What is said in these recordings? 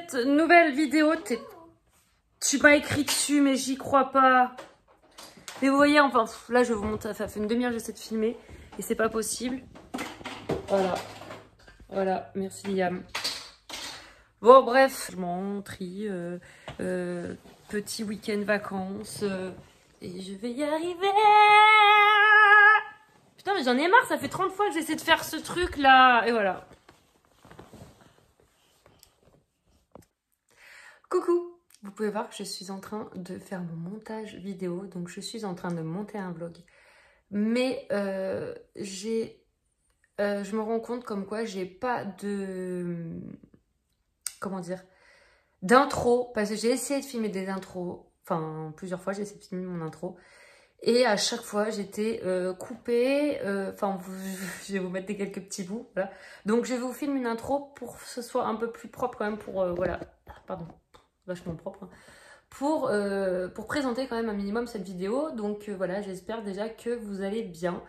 cette nouvelle vidéo. Tu m'as écrit dessus, mais j'y crois pas. Mais vous voyez, enfin, là, je vous montre, ça fait une demi-heure que j'essaie de filmer et c'est pas possible. Voilà. Voilà, merci Liam. Bon, bref, je m'en trie. Petit week-end vacances. Et je vais y arriver. Putain, mais j'en ai marre, ça fait 30 fois que j'essaie de faire ce truc là. Et voilà. Coucou! Vous pouvez voir que je suis en train de faire mon montage vidéo. Donc, je suis en train de monter un vlog. Mais je me rends compte comme quoi j'ai pas de... Comment dire? D'intro. Parce que j'ai essayé de filmer des intros. Enfin, plusieurs fois, j'ai essayé de filmer mon intro. Et à chaque fois, j'étais coupée. Enfin, je vais vous mettre quelques petits bouts. Voilà. Donc, je vais vous filmer une intro pour que ce soit un peu plus propre quand même. Pour, voilà. Pardon. Vachement propre. Hein. Pour présenter quand même un minimum cette vidéo. Donc, voilà, j'espère déjà que vous allez bien.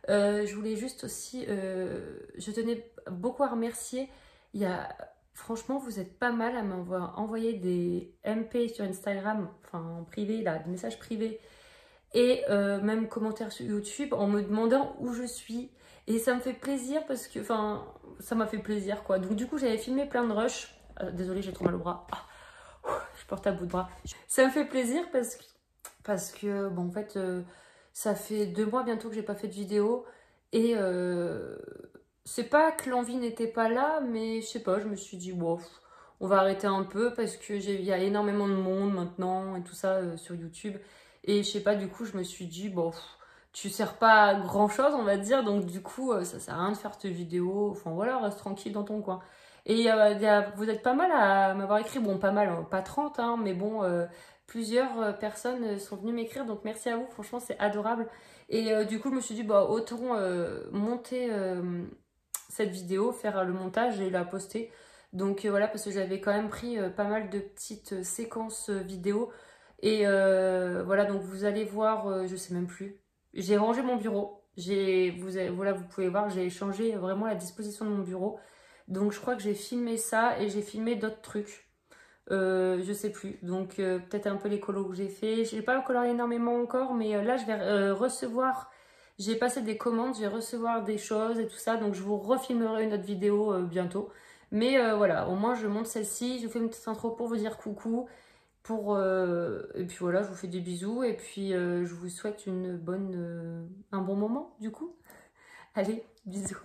Je voulais juste aussi... je tenais beaucoup à remercier. Franchement, vous êtes pas mal à m'avoir envoyé des MP sur Instagram. Enfin, en privé, là, des messages privés. Et même commentaires sur YouTube en me demandant où je suis. Et ça me fait plaisir parce que, enfin, ça m'a fait plaisir quoi. Donc du coup, j'avais filmé plein de rushs. Désolée, j'ai trop mal au bras. Je porte à bout de bras. Ça me fait plaisir parce que bon, en fait, ça fait 2 mois bientôt que j'ai pas fait de vidéo. Et c'est pas que l'envie n'était pas là, mais je sais pas, je me suis dit, bon, on va arrêter un peu parce que il y a énormément de monde maintenant et tout ça sur YouTube. Et je sais pas, du coup, je me suis dit, bon, tu sers pas à grand chose, on va dire. Donc, du coup, ça sert à rien de faire tes vidéos. Enfin, voilà, reste tranquille dans ton coin. Et vous êtes pas mal à m'avoir écrit. Bon, pas mal, hein, pas 30, hein, mais bon, plusieurs personnes sont venues m'écrire. Donc, merci à vous. Franchement, c'est adorable. Et du coup, je me suis dit, bah, autant monter cette vidéo, faire le montage et la poster. Donc, voilà, parce que j'avais quand même pris pas mal de petites séquences vidéo. Et voilà, donc vous allez voir, je sais même plus. J'ai rangé mon bureau. Voilà, vous pouvez voir, j'ai changé vraiment la disposition de mon bureau. Donc je crois que j'ai filmé ça et j'ai filmé d'autres trucs. Je sais plus. Donc peut-être un peu les colos que j'ai fait. J'ai pas coloré énormément encore, mais là je vais recevoir. J'ai passé des commandes, je vais recevoir des choses et tout ça. Donc je vous refilmerai une autre vidéo bientôt. Mais voilà, au moins je monte celle-ci. Je vous fais une petite intro pour vous dire coucou. Et puis voilà, je vous fais des bisous et puis je vous souhaite un bon moment du coup. Allez, bisous.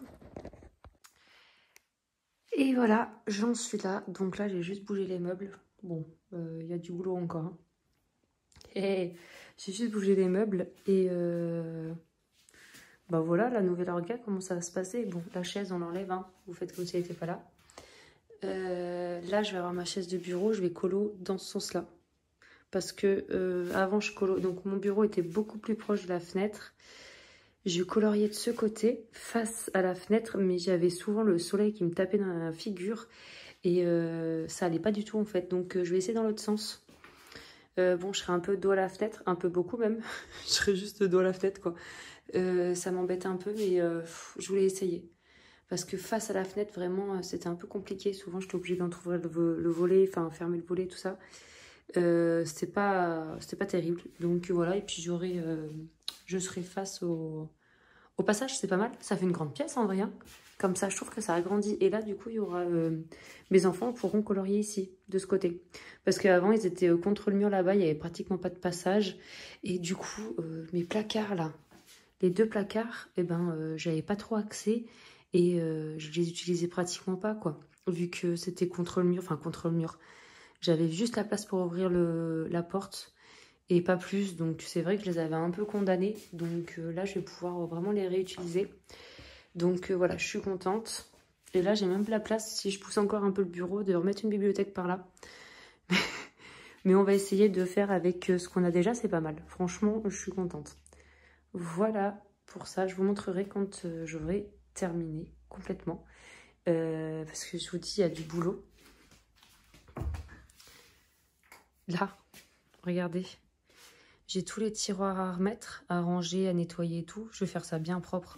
Et voilà, j'en suis là. Donc là, j'ai juste bougé les meubles. Bon, il y a du boulot encore. Hein. Et j'ai juste bougé les meubles et bah voilà, la nouvelle orga, comment ça va se passer. Bon, la chaise, on l'enlève, hein. Vous faites comme si elle n'était pas là. Là, je vais avoir ma chaise de bureau, je vais colo dans ce sens-là. Parce que avant, je colo... Donc, mon bureau était beaucoup plus proche de la fenêtre. Je coloriais de ce côté, face à la fenêtre, mais j'avais souvent le soleil qui me tapait dans la figure. Et ça allait pas du tout, en fait. Donc, je vais essayer dans l'autre sens. Bon, je serai un peu dos à la fenêtre, un peu beaucoup même. Je serai juste dos à la fenêtre, quoi. Ça m'embête un peu, mais je voulais essayer. Parce que face à la fenêtre, vraiment, c'était un peu compliqué. Souvent, j'étais obligée d'entrouvrir le volet, enfin, fermer le volet, tout ça. C'était pas terrible. Donc, voilà. Et puis, je serai face au passage. C'est pas mal. Ça fait une grande pièce, en vrai. Hein. Comme ça, je trouve que ça agrandit. Et là, du coup, il y aura... mes enfants pourront colorier ici, de ce côté. Parce qu'avant, ils étaient contre le mur là-bas. Il n'y avait pratiquement pas de passage. Et du coup, mes placards, là, les 2 placards, eh ben, j'avais pas trop accès. Et je les utilisais pratiquement pas, quoi. Vu que c'était contre le mur. Enfin, contre le mur. J'avais juste la place pour ouvrir la porte. Et pas plus. Donc, c'est vrai que je les avais un peu condamnés. Donc, là, je vais pouvoir vraiment les réutiliser. Donc voilà, je suis contente. Et là, j'ai même la place, si je pousse encore un peu le bureau, de remettre une bibliothèque par là. Mais on va essayer de faire avec ce qu'on a déjà, c'est pas mal. Franchement, je suis contente. Voilà, pour ça, je vous montrerai quand j'aurai terminé complètement. Parce que je vous dis, il y a du boulot. Là, regardez. J'ai tous les tiroirs à remettre, à ranger, à nettoyer et tout. Je vais faire ça bien propre.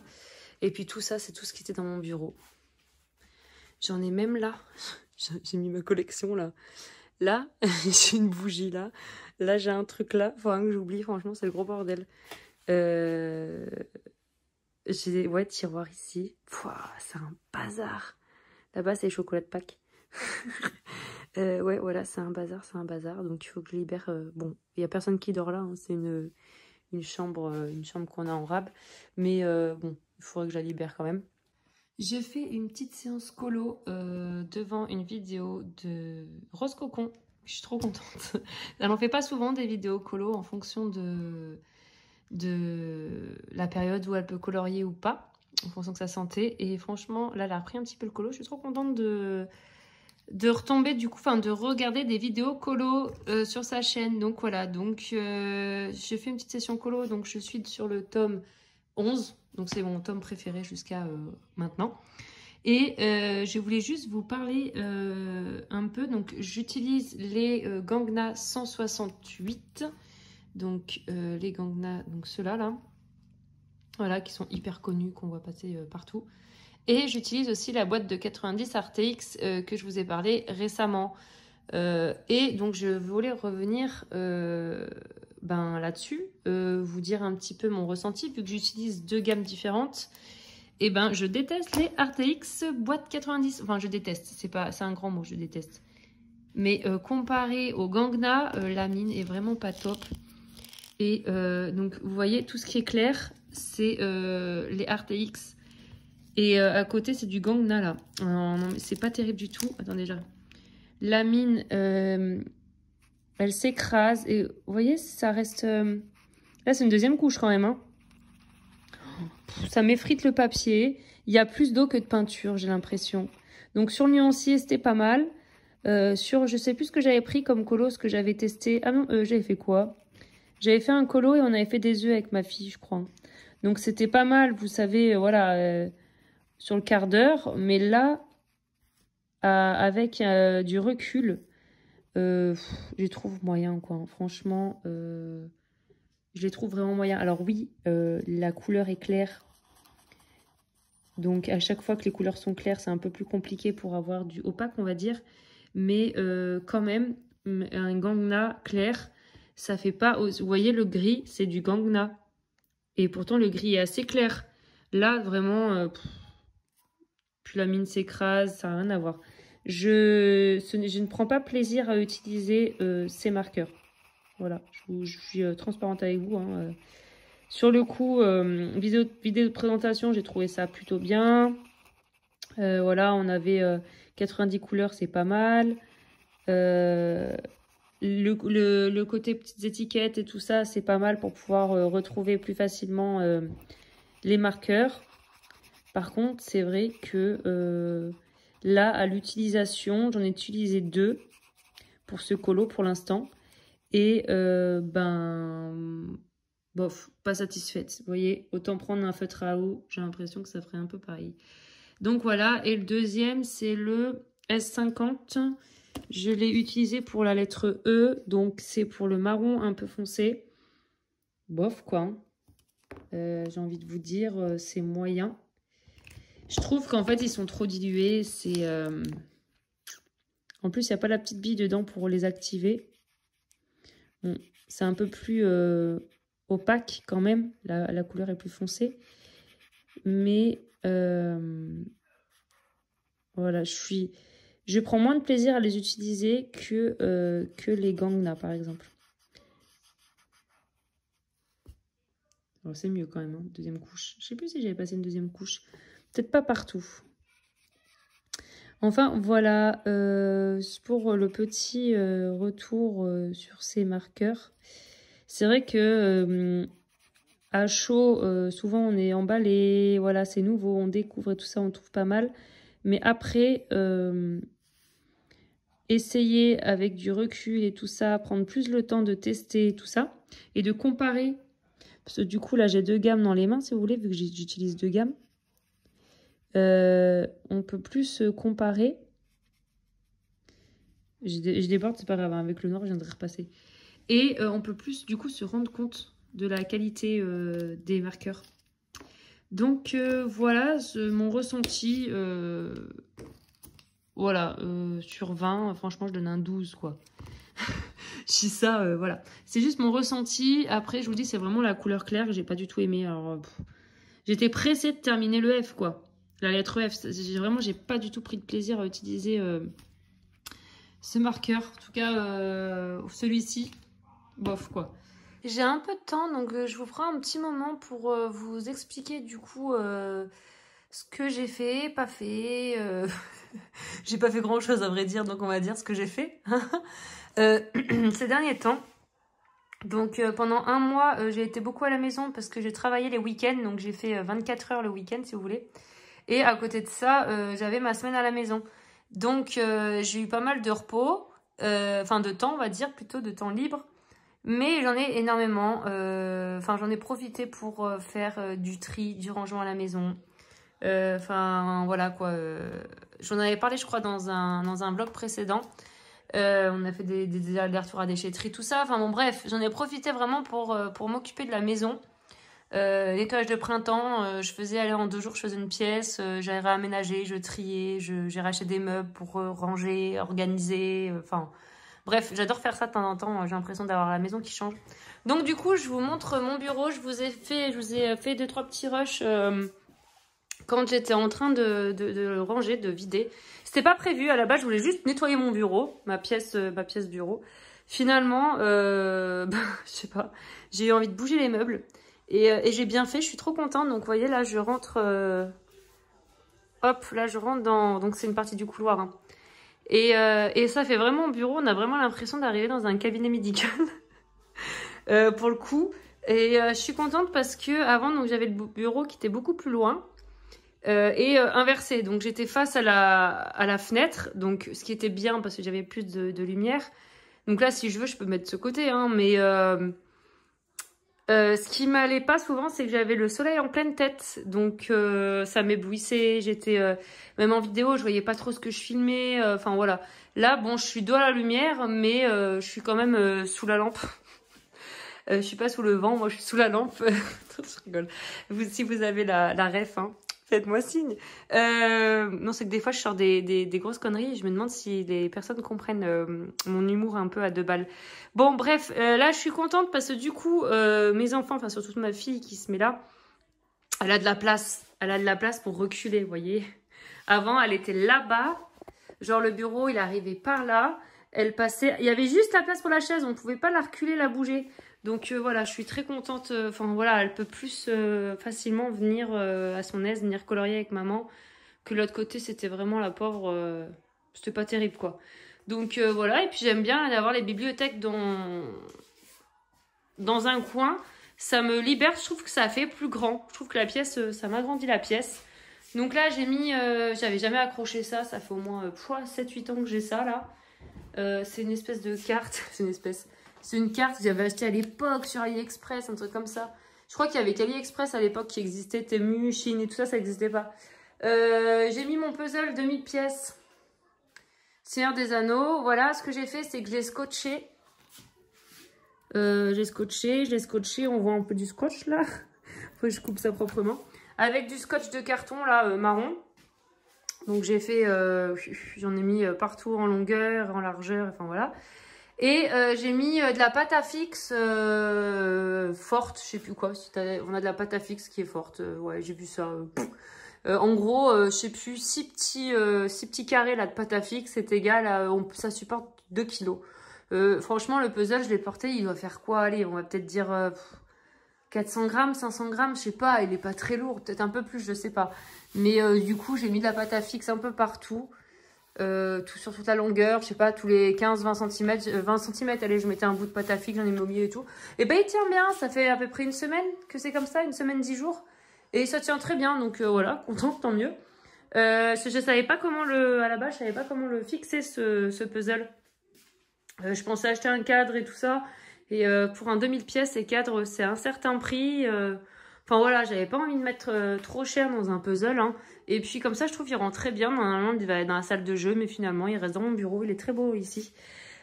Et puis tout ça, c'est tout ce qui était dans mon bureau. J'en ai même là. j'ai mis ma collection là. Là, j'ai une bougie là. Là, j'ai un truc là. Faut rien que j'oublie, franchement, c'est le gros bordel. J'ai ouais, tiroir ici. Pouah, c'est un bazar. Là-bas, c'est les chocolats de Pâques. Ouais, voilà, c'est un bazar, c'est un bazar. Donc, il faut que je libère. Bon, il n'y a personne qui dort là. Hein, c'est une chambre qu'on a en rab. Mais bon, il faudrait que je la libère quand même. J'ai fait une petite séance colo devant une vidéo de Rose Cocon. Je suis trop contente. Elle n'en fait pas souvent des vidéos colo en fonction de la période où elle peut colorier ou pas, en fonction de sa santé. Et franchement, là, elle a repris un petit peu le colo. Je suis trop contente de retomber du coup, enfin de regarder des vidéos colo sur sa chaîne. Donc voilà, donc j'ai fait une petite session colo. Donc je suis sur le tome 11. Donc c'est mon tome préféré jusqu'à maintenant. Et je voulais juste vous parler un peu. Donc j'utilise les Gangna 168. Donc les Gangna, donc ceux-là là. Voilà, qui sont hyper connus, qu'on voit passer partout. Et j'utilise aussi la boîte de 90 RTX que je vous ai parlé récemment. Et donc je voulais revenir là-dessus, vous dire un petit peu mon ressenti, vu que j'utilise deux gammes différentes. Et ben je déteste les RTX boîte 90. Enfin je déteste, c'est un grand mot, je déteste. Mais comparé au Gangna, la mine est vraiment pas top. Et donc vous voyez tout ce qui est clair, c'est les RTX. Et à côté c'est du Gangna là. C'est pas terrible du tout. Attendez déjà. La mine, elle s'écrase. Et vous voyez, ça reste... Là, c'est une deuxième couche quand même. Hein. Ça m'effrite le papier. Il y a plus d'eau que de peinture, j'ai l'impression. Donc, sur le nuancier, c'était pas mal. Sur, je sais plus ce que j'avais pris comme colo, ce que j'avais testé. Ah non, j'avais fait quoi? J'avais fait un colo et on avait fait des œufs avec ma fille, je crois. Donc, c'était pas mal, vous savez, voilà, sur le quart d'heure. Mais là, avec du recul... je les trouve moyens, quoi. Franchement, je les trouve vraiment moyens. Alors oui, la couleur est claire. Donc à chaque fois que les couleurs sont claires, c'est un peu plus compliqué pour avoir du opaque, on va dire. Mais quand même, un Gangna clair, ça fait pas... Vous voyez, le gris, c'est du Gangna. Et pourtant, le gris est assez clair. Là, vraiment, puis la mine s'écrase, ça n'a rien à voir. Je ne prends pas plaisir à utiliser ces marqueurs. Voilà, je suis transparente avec vous. Hein. Sur le coup, vidéo de présentation, j'ai trouvé ça plutôt bien. Voilà, on avait 90 couleurs, c'est pas mal. Le côté petites étiquettes et tout ça, c'est pas mal pour pouvoir retrouver plus facilement les marqueurs. Par contre, c'est vrai que... là, à l'utilisation, j'en ai utilisé 2 pour ce colo pour l'instant. Et bof, pas satisfaite. Vous voyez, autant prendre un feutre à eau, j'ai l'impression que ça ferait un peu pareil. Donc voilà, et le deuxième, c'est le S50. Je l'ai utilisé pour la lettre E, donc c'est pour le marron un peu foncé. Bof, quoi. J'ai envie de vous dire, c'est moyen. Je trouve qu'en fait, ils sont trop dilués. C'est en plus, il n'y a pas la petite bille dedans pour les activer. Bon, c'est un peu plus opaque quand même. La couleur est plus foncée. Mais voilà, je prends moins de plaisir à les utiliser que les Gangna, par exemple. C'est mieux quand même, hein, deuxième couche. Je sais plus si j'avais passé une deuxième couche. Peut-être pas partout. Enfin, voilà, pour le petit retour sur ces marqueurs. C'est vrai que à chaud, souvent on est emballé, voilà, c'est nouveau, on découvre et tout ça, on trouve pas mal. Mais après, essayer avec du recul et tout ça, prendre plus le temps de tester tout ça et de comparer. Parce que du coup, là, j'ai 2 gammes dans les mains, si vous voulez, vu que j'utilise 2 gammes. On peut plus comparer. Je déborde, c'est pas grave, hein, avec le noir, je viendrai repasser. Et on peut plus, du coup, se rendre compte de la qualité des marqueurs. Donc, voilà mon ressenti Voilà, sur 20, franchement, je donne un 12, quoi. Je dis ça, voilà. C'est juste mon ressenti. Après, je vous dis, c'est vraiment la couleur claire que j'ai pas du tout aimé. Alors, j'étais pressée de terminer le F, quoi. La lettre F. Vraiment, j'ai pas du tout pris de plaisir à utiliser ce marqueur. En tout cas, celui-ci, bof, quoi. J'ai un peu de temps, donc je vous ferai un petit moment pour vous expliquer, du coup, ce que j'ai fait, pas fait. J'ai pas fait grand-chose, à vrai dire, donc on va dire ce que j'ai fait. Ces derniers temps. Donc pendant un mois, j'ai été beaucoup à la maison parce que j'ai travaillé les week-ends. Donc j'ai fait 24 heures le week-end, si vous voulez. Et à côté de ça, j'avais ma semaine à la maison. Donc j'ai eu pas mal de repos. Enfin de temps, on va dire, plutôt de temps libre. Mais j'en ai énormément. Enfin j'en ai profité pour faire du tri, du rangement à la maison. Enfin voilà quoi. J'en avais parlé je crois dans un vlog précédent. On a fait des allers-retours à déchetterie, tout ça. Enfin bon bref, j'en ai profité vraiment pour m'occuper de la maison. Nettoyage de printemps, je faisais aller en 2 jours, je faisais une pièce, j'allais réaménager, je triais, j'ai racheté des meubles pour ranger, organiser, enfin bref, j'adore faire ça de temps en temps, j'ai l'impression d'avoir la maison qui change. Donc du coup, je vous montre mon bureau, je vous ai fait 2-3 petits rushs quand j'étais en train de ranger, de vider. C'était pas prévu, à la base je voulais juste nettoyer mon bureau, ma pièce bureau. Finalement, je sais pas, j'ai eu envie de bouger les meubles et j'ai bien fait, je suis trop contente. Donc vous voyez là je rentre, hop là je rentre dans, donc c'est une partie du couloir. Hein. Et ça fait vraiment bureau, on a vraiment l'impression d'arriver dans un cabinet médical pour le coup. Et je suis contente parce que avant donc j'avais le bureau qui était beaucoup plus loin. Inversé, donc j'étais face à la fenêtre, donc ce qui était bien parce que j'avais plus de lumière. Donc là si je veux je peux mettre de ce côté, hein, mais ce qui m'allait pas souvent c'est que j'avais le soleil en pleine tête, donc ça m'éblouissait, j'étais même en vidéo je voyais pas trop ce que je filmais, enfin voilà. Là bon je suis dos à la lumière mais je suis quand même sous la lampe. Je suis pas sous le vent, moi je suis sous la lampe. Je rigole. Si vous avez la ref, hein. Faites-moi signe. Non, c'est que des fois, je sors des grosses conneries et je me demande si les personnes comprennent mon humour un peu à 2 balles. Bon, bref, là, je suis contente parce que du coup, mes enfants, enfin surtout ma fille qui se met là, elle a de la place. Elle a de la place pour reculer, vous voyez. Avant, elle était là-bas. Genre, le bureau, il arrivait par là. Elle passait... Il y avait juste la place pour la chaise. On ne pouvait pas la reculer, la bouger. Donc voilà, je suis très contente. Enfin voilà, elle peut plus facilement venir à son aise, venir colorier avec maman. Que l'autre côté, c'était vraiment la pauvre. C'était pas terrible quoi. Donc voilà, et puis j'aime bien avoir les bibliothèques dans un coin. Ça me libère, je trouve que ça fait plus grand. Je trouve que la pièce, ça m'agrandit la pièce. Donc là, j'ai mis... j'avais jamais accroché ça. Ça fait au moins 7-8 ans que j'ai ça là. C'est une espèce de carte. C'est une carte que j'avais achetée à l'époque sur AliExpress, un truc comme ça. Je crois qu'il y avait qu'AliExpress à l'époque qui existait, Temu, Chine et tout ça, ça n'existait pas. J'ai mis mon puzzle de 1000 pièces. Seigneur des Anneaux. Voilà, ce que j'ai fait, c'est que je l'ai scotché. Je l'ai scotché. On voit un peu du scotch là. Faut que je coupe ça proprement. Avec du scotch de carton là, marron. Donc j'ai fait, j'en ai mis partout en longueur, en largeur, enfin voilà. Et j'ai mis de la pâte à fixe forte, je sais plus quoi. On a de la pâte à fixe qui est forte. Ouais, j'ai vu ça. En gros, je sais plus, 6 petits carrés là, de pâte à fixe, c'est égal à, ça supporte 2 kilos. Franchement, le puzzle, je l'ai porté, il doit faire quoi? Allez, on va peut-être dire 400 grammes, 500 grammes, je sais pas, il est pas très lourd, peut-être un peu plus, je sais pas. Mais du coup, j'ai mis de la pâte à fixe un peu partout. Sur toute la longueur, je sais pas, tous les 15-20 cm, 20 cm, allez, je mettais un bout de pâte à fixe, j'en ai mis au milieu et tout. Et ben il tient bien, ça fait à peu près une semaine que c'est comme ça, une semaine, 10 jours. Et ça tient très bien, donc voilà, contente, tant mieux. Je savais pas comment à la base, je savais pas comment le fixer ce puzzle. Je pensais acheter un cadre et tout ça. Et pour un 2000 pièces, ces cadres, c'est un certain prix. Enfin voilà, j'avais pas envie de mettre trop cher dans un puzzle. Hein. Et puis comme ça, je trouve qu'il rend très bien. Normalement, il va être dans la salle de jeu, mais finalement, il reste dans mon bureau. Il est très beau ici.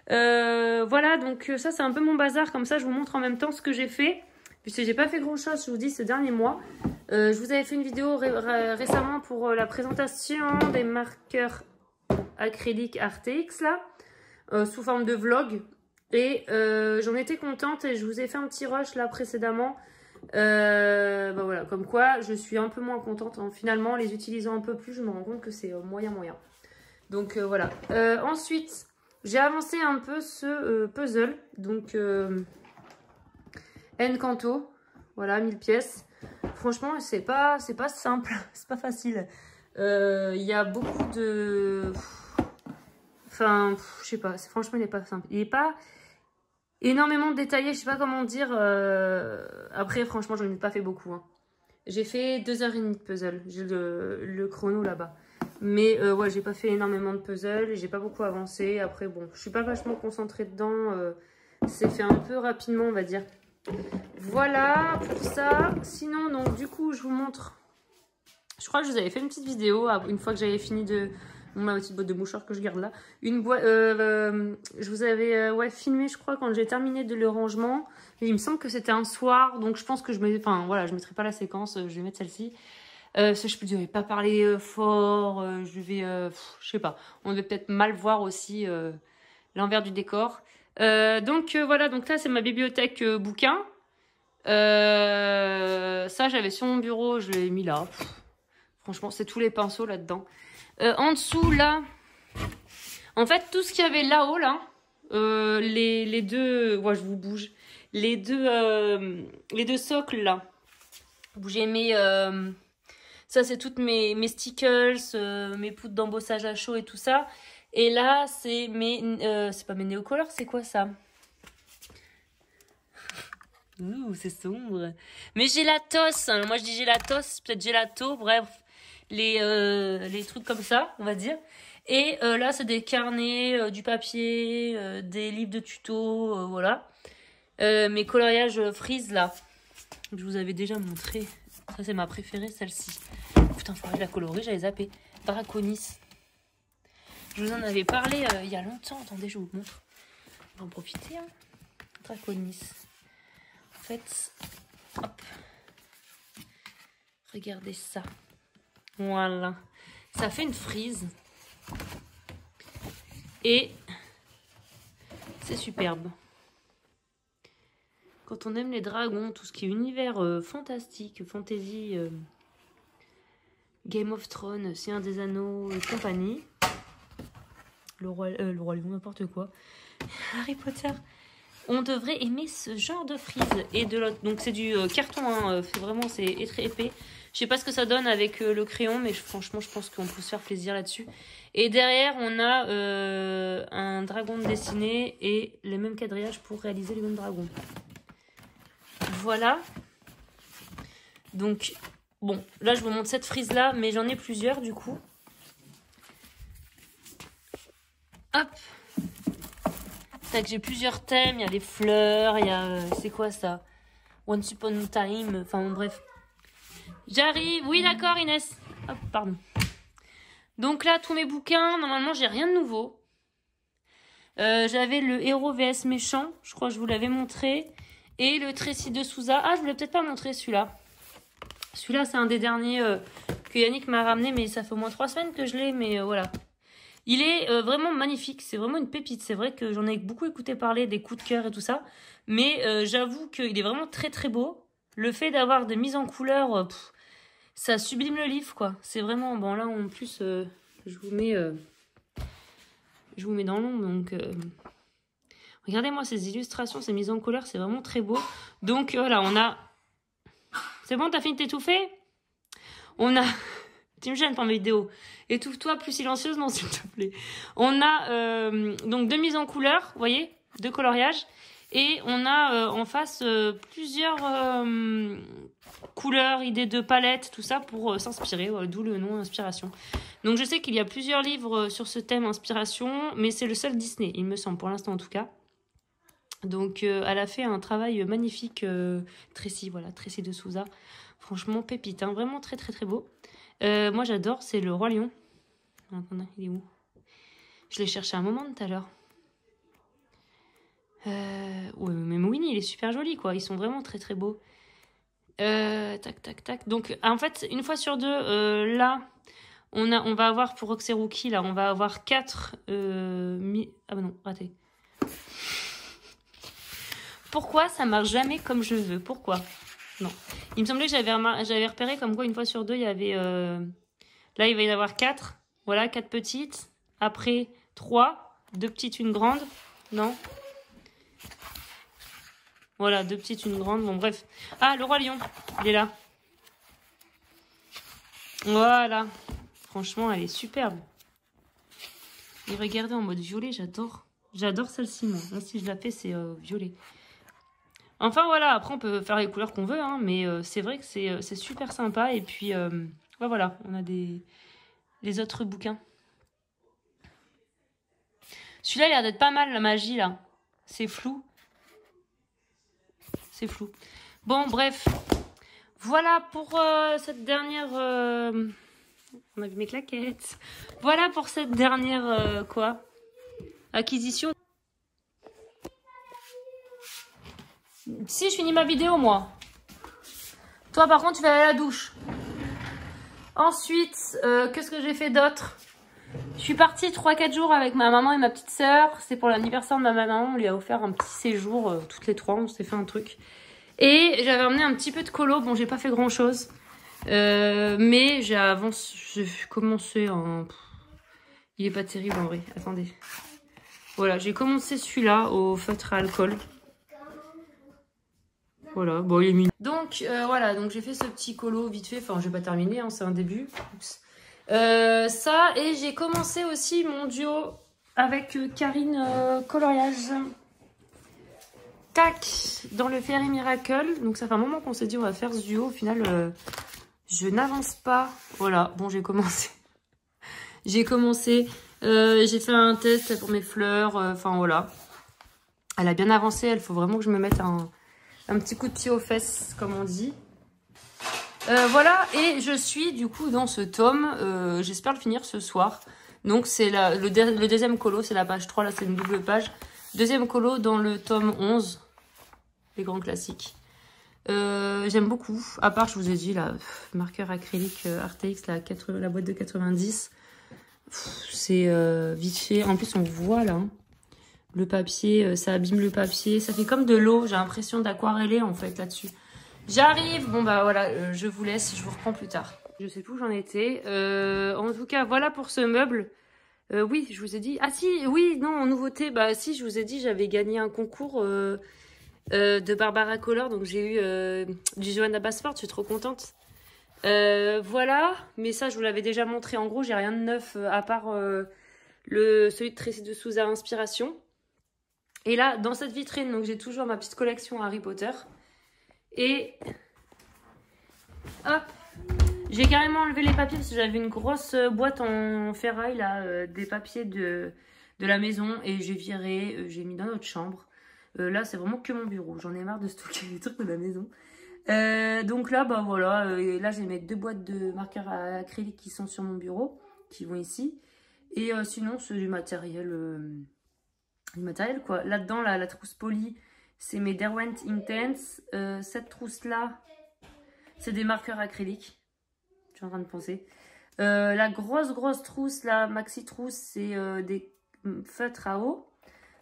Voilà, donc ça, c'est un peu mon bazar. Comme ça, je vous montre en même temps ce que j'ai fait. Puisque j'ai pas fait grand chose, je vous dis, ce dernier mois. Je vous avais fait une vidéo récemment pour la présentation des marqueurs acrylique RTX là, sous forme de vlog. Et j'en étais contente et je vous ai fait un petit rush là précédemment. Bah voilà, comme quoi je suis un peu moins contente. Hein. Finalement, les utilisant un peu plus, je me rends compte que c'est moyen. Donc voilà. Ensuite, j'ai avancé un peu ce puzzle. Donc Encanto. Voilà, 1000 pièces. Franchement, c'est pas simple. C'est pas facile. Il y a beaucoup de... Enfin, je sais pas. Franchement, il n'est pas simple. Il n'est pas énormément détaillé. Je sais pas comment dire. Après, franchement, j'en ai pas fait beaucoup. Hein. J'ai fait 2h30 de puzzle. J'ai le chrono là-bas. Mais ouais, j'ai pas fait énormément de puzzle. J'ai pas beaucoup avancé. Après, bon, je suis pas vachement concentrée dedans. C'est fait un peu rapidement, on va dire. Voilà pour ça. Sinon, donc, du coup, je vous montre. Je crois que je vous avais fait une petite vidéo une fois que j'avais fini de... ma petite boîte de mouchoirs que je garde là. Une boîte... je vous avais ouais, filmé, je crois, quand j'ai terminé de le rangement. Et il me semble que c'était un soir. Donc, je pense que je mets... Enfin, voilà, je ne mettrai pas la séquence. Je vais mettre celle-ci. Ça, je ne devais pas parler fort. Je vais... je sais pas. On devait peut-être mal voir aussi l'envers du décor. Donc, voilà. Donc là, c'est ma bibliothèque bouquin. Ça, j'avais sur mon bureau. Je l'ai mis là. Franchement, c'est tous les pinceaux là-dedans. En dessous, là, en fait, tout ce qu'il y avait là-haut, là, les deux, ouais, je vous bouge, les deux socles, là, où j'ai mis, ça, c'est toutes mes stickers, mes poudres d'embossage à chaud et tout ça. Et là, c'est c'est pas mes néocolores, c'est quoi ça? Ouh, c'est sombre. Mais gélatos, hein. Moi je dis gélatos, peut-être gelato, bref. Les trucs comme ça, on va dire. Et là, c'est des carnets, du papier, des livres de tuto, voilà. Mes coloriages frise, là. Je vous avais déjà montré. Ça, c'est ma préférée, celle-ci. Putain, faudrait la colorer, j'avais zappé. Draconis. Je vous en avais parlé il y a longtemps. Attendez, je vous montre. On va en profiter, hein. Draconis. En fait, hop. Regardez ça. Voilà. Ça fait une frise. Et c'est superbe. Quand on aime les dragons, tout ce qui est univers fantastique, fantasy, Game of Thrones, Seigneur des Anneaux et compagnie. Le roi Lion, n'importe quoi. Harry Potter. On devrait aimer ce genre de frise. Et de l'autre. Donc c'est du carton, hein, vraiment c'est très épais. Je sais pas ce que ça donne avec le crayon, mais franchement je pense qu'on peut se faire plaisir là-dessus. Et derrière on a un dragon dessiné et les mêmes quadrillages pour réaliser les mêmes dragons. Voilà. Donc bon, là je vous montre cette frise là, mais j'en ai plusieurs du coup. Hop. J'ai plusieurs thèmes, il y a les fleurs, il y a... c'est quoi ça? Once Upon a Time, enfin bon, bref. J'arrive, oui d'accord Inès. Hop, pardon. Donc là, tous mes bouquins, normalement j'ai rien de nouveau. J'avais le héros vs méchant, je crois que je vous l'avais montré. Et le Tracy de Souza. Ah, je vous l'ai peut-être pas montré celui-là. Celui-là, c'est un des derniers que Yannick m'a ramené, mais ça fait au moins 3 semaines que je l'ai, mais voilà. Il est vraiment magnifique, c'est vraiment une pépite. C'est vrai que j'en ai beaucoup écouté parler, des coups de cœur et tout ça. Mais j'avoue qu'il est vraiment très très beau. Le fait d'avoir des mises en couleur, ça sublime le livre, quoi. C'est vraiment... Bon, là, en plus, je vous mets dans l'ombre, donc... Regardez-moi ces illustrations, ces mises en couleur, c'est vraiment très beau. Donc, voilà, on a... C'est bon, t'as fini de t'étouffer? On a... Tu me gênes pour mes vidéos. Étouffe-toi plus silencieusement, s'il te plaît. On a donc 2 mises en couleur, vous voyez, 2 coloriages. Et on a en face plusieurs couleurs, idées de palettes, tout ça pour s'inspirer, d'où le nom inspiration. Donc je sais qu'il y a plusieurs livres sur ce thème inspiration, mais c'est le seul Disney, il me semble, pour l'instant en tout cas. Donc elle a fait un travail magnifique, Tracy, voilà, Tracy de Souza. Franchement, pépite, hein, vraiment très très très beau. Moi j'adore, c'est le Roi Lion. Attendez, il est où? Je l'ai cherché un moment tout à l'heure. Ouais, mais Winnie, il est super joli, quoi. Ils sont vraiment très très beaux. Tac, tac, tac. Donc, en fait, une fois sur deux, là, On va avoir pour Roxy Rookie, là, on va avoir 4... Ah bah non, raté. Pourquoi ça marche jamais comme je veux? Pourquoi? Non. Il me semblait que j'avais repéré comme quoi une fois sur deux, il y avait... Là, il va y en avoir 4. Voilà, 4 petites. Après, 3. 2 petites, une grande. Non? Voilà, 2 petites, une grande. Bon, bref. Ah, le roi lion. Il est là. Voilà. Franchement, elle est superbe. Et regardez en mode violet, j'adore. J'adore celle-ci, moi. Là, si je la fais, c'est violet. Enfin, voilà. Après, on peut faire les couleurs qu'on veut, hein, mais c'est vrai que c'est super sympa. Et puis, ouais, voilà. On a les autres bouquins. Celui-là, il a l'air d'être pas mal, la magie, là. C'est flou. C'est flou. Bon, bref. Voilà pour cette dernière... On a vu mes claquettes. Voilà pour cette dernière... quoi? Acquisition. Si, je finis ma vidéo, moi. Toi, par contre, tu vas aller à la douche. Ensuite, qu'est-ce que j'ai fait d'autre? Je suis partie 3-4 jours avec ma maman et ma petite sœur. C'est pour l'anniversaire de ma maman. On lui a offert un petit séjour, toutes les 3. On s'est fait un truc. Et j'avais emmené un petit peu de colo. Bon, j'ai pas fait grand-chose. Mais j'ai commencé en... Il est pas terrible en vrai. Attendez. Voilà, j'ai commencé celui-là au feutre à alcool. Voilà, bon, il est mignon. Donc, voilà, donc j'ai fait ce petit colo vite fait. Enfin, j'ai pas terminé, hein, c'est un début. Oups. Ça, et j'ai commencé aussi mon duo avec Karine Coloriage. Tac, dans le Fairy Miracle. Donc, ça fait un moment qu'on s'est dit on va faire ce duo. Au final, je n'avance pas. Voilà, bon, j'ai commencé. J'ai fait un test pour mes fleurs. Enfin, voilà. Elle a bien avancé. Il faut vraiment que je me mette un petit coup de pied aux fesses, comme on dit. Voilà, et je suis du coup dans ce tome. J'espère le finir ce soir. Donc, c'est le deuxième colo. C'est la page 3. Là, c'est une double page. Deuxième colo dans le tome 11. Les grands classiques. J'aime beaucoup. À part, je vous ai dit, la marqueur acrylique Artx, la boîte de 90. C'est vite fait. En plus, on voit là, hein, le papier, ça abîme le papier. Ça fait comme de l'eau. J'ai l'impression d'aquareller en fait là-dessus. J'arrive. Bon, bah voilà, je vous laisse. Je vous reprends plus tard. Je sais plus où j'en étais. En tout cas, voilà pour ce meuble. Oui, je vous ai dit. Ah si, oui, non, en nouveauté, bah si, je vous ai dit, j'avais gagné un concours de Barbara Color. Donc j'ai eu du Johanna Basford. Je suis trop contente. Voilà, mais ça je vous l'avais déjà montré. En gros, j'ai rien de neuf à part celui de Tracy de Souza Inspiration. Et là, dans cette vitrine, donc j'ai toujours ma petite collection Harry Potter. Et hop, j'ai carrément enlevé les papiers parce que j'avais une grosse boîte en ferraille là, des papiers de la maison et j'ai viré, j'ai mis dans notre chambre. Là, c'est vraiment que mon bureau. J'en ai marre de stocker les trucs de la maison. Donc là, bah voilà, là j'ai mes 2 boîtes de marqueurs à acrylique qui sont sur mon bureau, qui vont ici. Et sinon, c'est du matériel quoi. Là-dedans, la trousse polie, c'est mes Derwent Intense. Cette trousse-là, c'est des marqueurs acryliques. Je suis en train de penser. La grosse trousse, la maxi trousse, c'est des feutres à eau.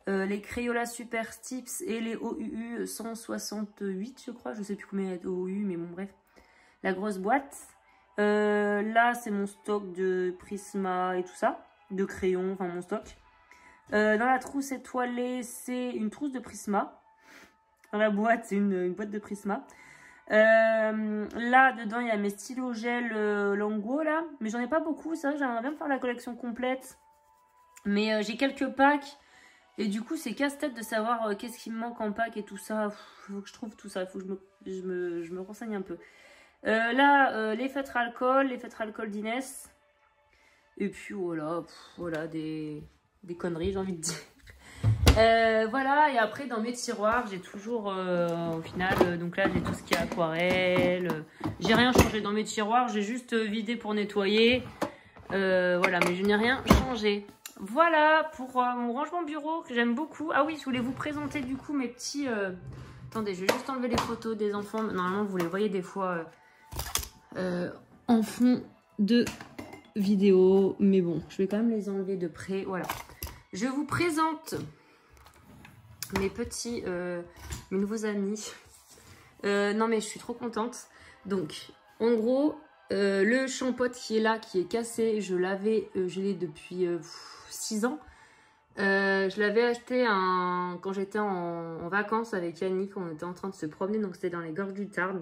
Les Crayola Super Stips et les OUU 168, je crois. Je sais plus combien il y a d'OUU, mais bon, bref. La grosse boîte. Là, c'est mon stock de Prisma et tout ça. De crayons, enfin mon stock. Dans la trousse étoilée, c'est une trousse de Prisma. Dans la boîte, c'est une boîte de Prisma. Là, dedans, il y a mes stylos gel Lango, là. Mais j'en ai pas beaucoup, c'est vrai que j'aimerais bien faire la collection complète. Mais j'ai quelques packs. Et du coup, c'est casse-tête de savoir qu'est-ce qui me manque en pack et tout ça. Faut que je trouve tout ça. Il faut que je me renseigne un peu. Là, les feutres alcool d'Inès. Et puis voilà, voilà des conneries, j'ai envie de dire. Voilà, et après, dans mes tiroirs, j'ai toujours, au final, donc là, j'ai tout ce qui est aquarelle. J'ai rien changé dans mes tiroirs, j'ai juste vidé pour nettoyer. Voilà, mais je n'ai rien changé. Voilà pour mon rangement bureau que j'aime beaucoup. Ah oui, je voulais vous présenter du coup mes petits... Attendez, je vais juste enlever les photos des enfants. Normalement, vous les voyez des fois en fond de vidéo. Mais bon, je vais quand même les enlever de près. Voilà. Je vous présente mes petits, mes nouveaux amis. Non mais je suis trop contente. Donc, en gros, le shampoing qui est là, qui est cassé, je l'ai depuis 6 ans. Je l'avais acheté quand j'étais en vacances avec Yannick. On était en train de se promener, donc c'était dans les gorges du Tarn.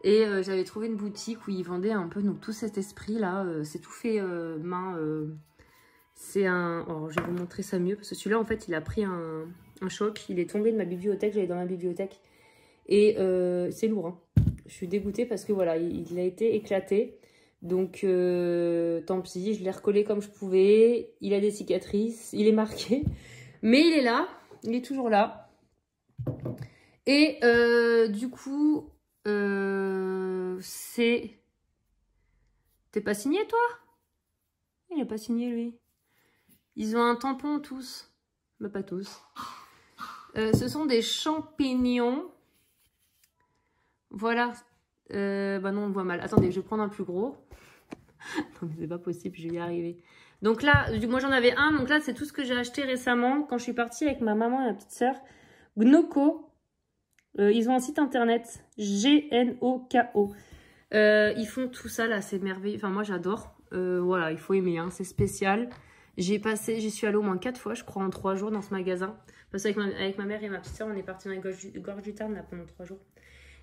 Et j'avais trouvé une boutique où ils vendaient un peu donc, tout cet esprit-là. C'est tout fait main. C'est un... Oh, je vais vous montrer ça mieux parce que celui-là, en fait, il a pris un choc. Il est tombé de ma bibliothèque. J'allais dans ma bibliothèque. Et c'est lourd. Hein. Je suis dégoûtée parce que voilà, il a été éclaté. Donc, tant pis. Je l'ai recollé comme je pouvais. Il a des cicatrices. Il est marqué. Mais il est là. Il est toujours là. Et du coup, c'est... T'es pas signé, toi? Il n'est pas signé, lui. Ils ont un tampon tous. Mais pas tous. Ce sont des champignons. Voilà. Bah non, on voit mal. Attendez, je vais prendre un plus gros. Non, mais c'est pas possible, je vais y arriver. Donc là, moi j'en avais un. Donc là, c'est tout ce que j'ai acheté récemment. Quand je suis partie avec ma maman et ma petite sœur. Gnoko. Ils ont un site internet. G-N-O-K-O. Ils font tout ça là, c'est merveilleux. Enfin, moi j'adore. Voilà, il faut aimer, hein, c'est spécial. J'y suis allée au moins 4 fois, je crois, en 3 jours dans ce magasin. Parce qu'avec ma mère et ma petite soeur, on est partis dans les gorges du Tarn là, pendant 3 jours.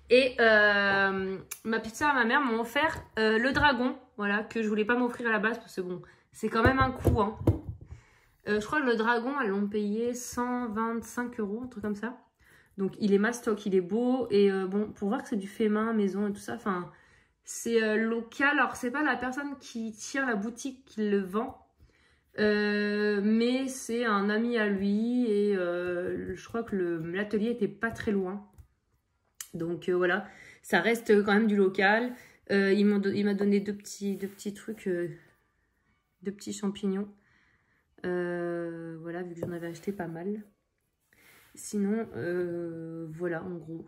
Et ma petite soeur et ma mère m'ont offert le dragon, voilà, que je voulais pas m'offrir à la base parce que bon, c'est quand même un coup. Hein. Je crois que le dragon, elles l'ont payé 125 €, un truc comme ça. Donc il est mastoc, il est beau. Et bon, pour voir que c'est du fait main, maison et tout ça, enfin, c'est local. Alors c'est pas la personne qui tient la boutique qui le vend. Mais c'est un ami à lui et je crois que l'atelier était pas très loin. Donc voilà, ça reste quand même du local. Il m'a donné deux petits trucs, deux petits champignons. Voilà, vu que j'en avais acheté pas mal. Sinon, voilà, en gros.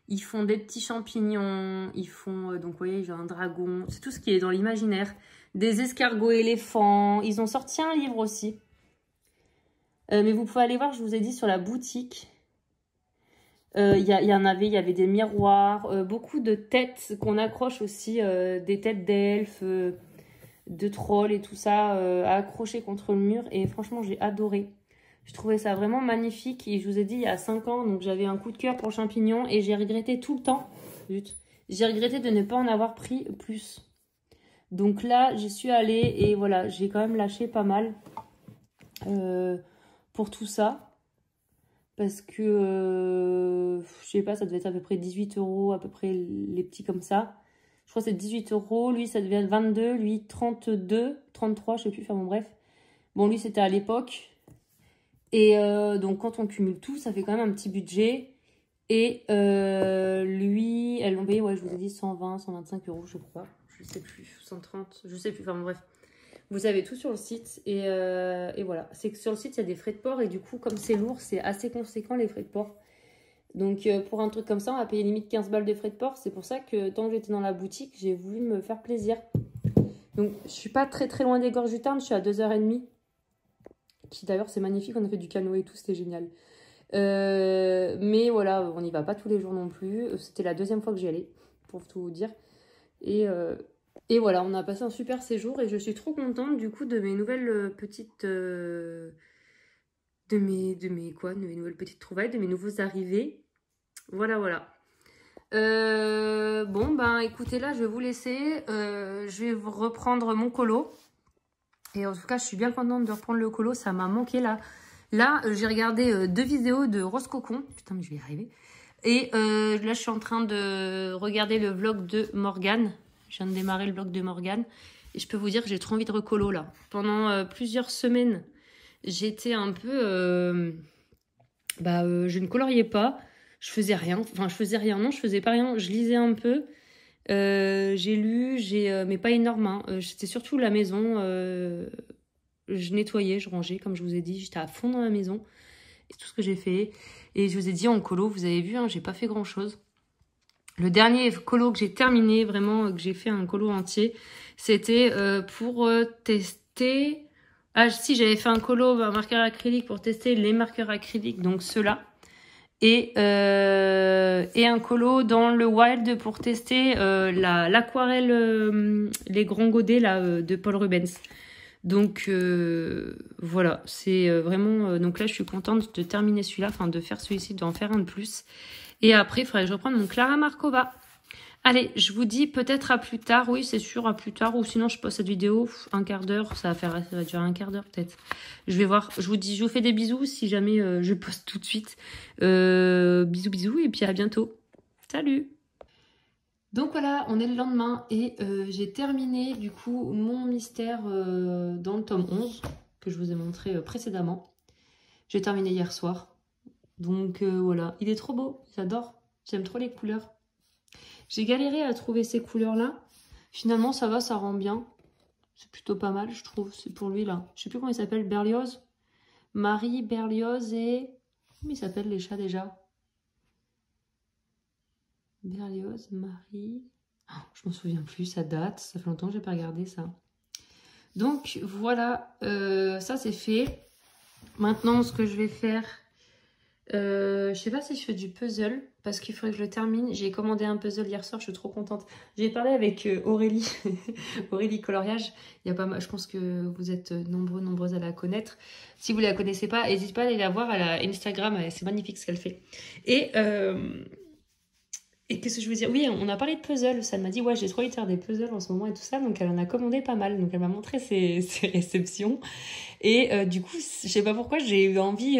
Ils font des petits champignons, ils font, donc vous voyez, j'ai un dragon. C'est tout ce qui est dans l'imaginaire. Des escargots éléphants. Ils ont sorti un livre aussi. Mais vous pouvez aller voir, je vous ai dit, sur la boutique. Il y avait des miroirs, beaucoup de têtes qu'on accroche aussi, des têtes d'elfes, de trolls et tout ça, accrochées contre le mur. Et franchement, j'ai adoré. Je trouvais ça vraiment magnifique. Et je vous ai dit, il y a 5 ans, donc j'avais un coup de cœur pour champignons. Et j'ai regretté tout le temps. J'ai regretté de ne pas en avoir pris plus. Donc là, j'y suis allée et voilà, j'ai quand même lâché pas mal pour tout ça. Parce que, je sais pas, ça devait être à peu près 18 €, à peu près les petits comme ça. Je crois que c'est 18 €, lui ça devait être 22, lui 32, 33, je sais plus, enfin bon bref. Bon, lui c'était à l'époque. Et donc quand on cumule tout, ça fait quand même un petit budget. Et lui, elles l'ont payé, ouais, je vous ai dit 120, 125 €, je crois. Je sais plus, 130, je sais plus, enfin bon, bref. Vous avez tout sur le site et voilà. C'est que sur le site, il y a des frais de port et du coup, comme c'est lourd, c'est assez conséquent les frais de port. Donc pour un truc comme ça, on va payer limite 15 balles de frais de port. C'est pour ça que tant que j'étais dans la boutique, j'ai voulu me faire plaisir. Donc je suis pas très très loin des gorges du Tarn, je suis à 2h30. Qui d'ailleurs c'est magnifique, on a fait du canoë et tout, c'était génial. Mais voilà, on n'y va pas tous les jours non plus. C'était la 2e fois que j'y allais, pour tout vous dire. Et voilà, on a passé un super séjour et je suis trop contente du coup de mes nouvelles petites... de mes nouvelles petites trouvailles, de mes nouveaux arrivés. Voilà, voilà. Bon, ben écoutez, là, je vais vous laisser. Je vais vous reprendre mon colo. Et en tout cas, je suis bien contente de reprendre le colo. Ça m'a manqué là. Là, j'ai regardé 2 vidéos de Rose Cocon. Putain, mais je vais y arriver. Et là, je suis en train de regarder le vlog de Morgane. Je viens de démarrer le vlog de Morgane. Et je peux vous dire que j'ai trop envie de recolo là. Pendant plusieurs semaines, j'étais un peu... je ne coloriais pas. Je faisais rien. Enfin, je faisais rien. Non, je faisais pas rien. Je lisais un peu. J'ai lu, mais pas énorme. Hein. C'était surtout la maison. Je nettoyais, je rangeais, comme je vous ai dit. J'étais à fond dans la maison. Et tout ce que j'ai fait. Et je vous ai dit en colo, vous avez vu, hein, j'ai pas fait grand chose. Le dernier colo que j'ai terminé, vraiment, que j'ai fait un colo entier, C'était pour tester... Ah si, j'avais fait un colo, un marqueur acrylique pour tester les marqueurs acryliques, donc ceux-là. Et un colo dans le Wild pour tester l'aquarelle, les grands godets là, de Paul Rubens. Donc voilà, c'est vraiment... donc là, je suis contente de terminer celui-là, enfin de faire celui-ci, d'en faire un de plus. Et après, il faudrait que je reprenne mon Clara Markova. Allez, je vous dis peut-être à plus tard. Oui, c'est sûr, à plus tard. Ou sinon, je poste cette vidéo, un quart d'heure. Ça va durer un quart d'heure peut-être. Je vais voir. Je vous fais des bisous si jamais je poste tout de suite. Bisous, bisous. Et puis à bientôt. Salut! Donc voilà, on est le lendemain et j'ai terminé du coup mon mystère dans le tome 11 que je vous ai montré précédemment. J'ai terminé hier soir. Donc voilà, il est trop beau, j'adore. J'aime trop les couleurs. J'ai galéré à trouver ces couleurs-là. Finalement, ça va, ça rend bien. C'est plutôt pas mal, je trouve. C'est pour lui, là. Je sais plus comment il s'appelle. Berlioz. Marie, Berlioz et... Comment ils s'appellent les chats, déjà? Berlioz, Marie... Oh, je m'en souviens plus, ça date. Ça fait longtemps que j'ai pas regardé ça. Donc, voilà. Ça, c'est fait. Maintenant, ce que je vais faire... je sais pas si je fais du puzzle parce qu'il faudrait que je le termine. J'ai commandé un puzzle hier soir, je suis trop contente. J'ai parlé avec Aurélie, Aurélie Coloriage. Il y a pas mal, je pense que vous êtes nombreuses à la connaître. Si vous la connaissez pas, n'hésitez pas à aller la voir. Elle a Instagram, c'est magnifique ce qu'elle fait. Et qu'est-ce que je veux dire? Oui, on a parlé de puzzle. Ça m'a dit, ouais, j'ai trop envie de faire des puzzles en ce moment et tout ça. Donc, elle en a commandé pas mal. Donc, elle m'a montré ses réceptions. Et du coup, je sais pas pourquoi, j'ai eu envie...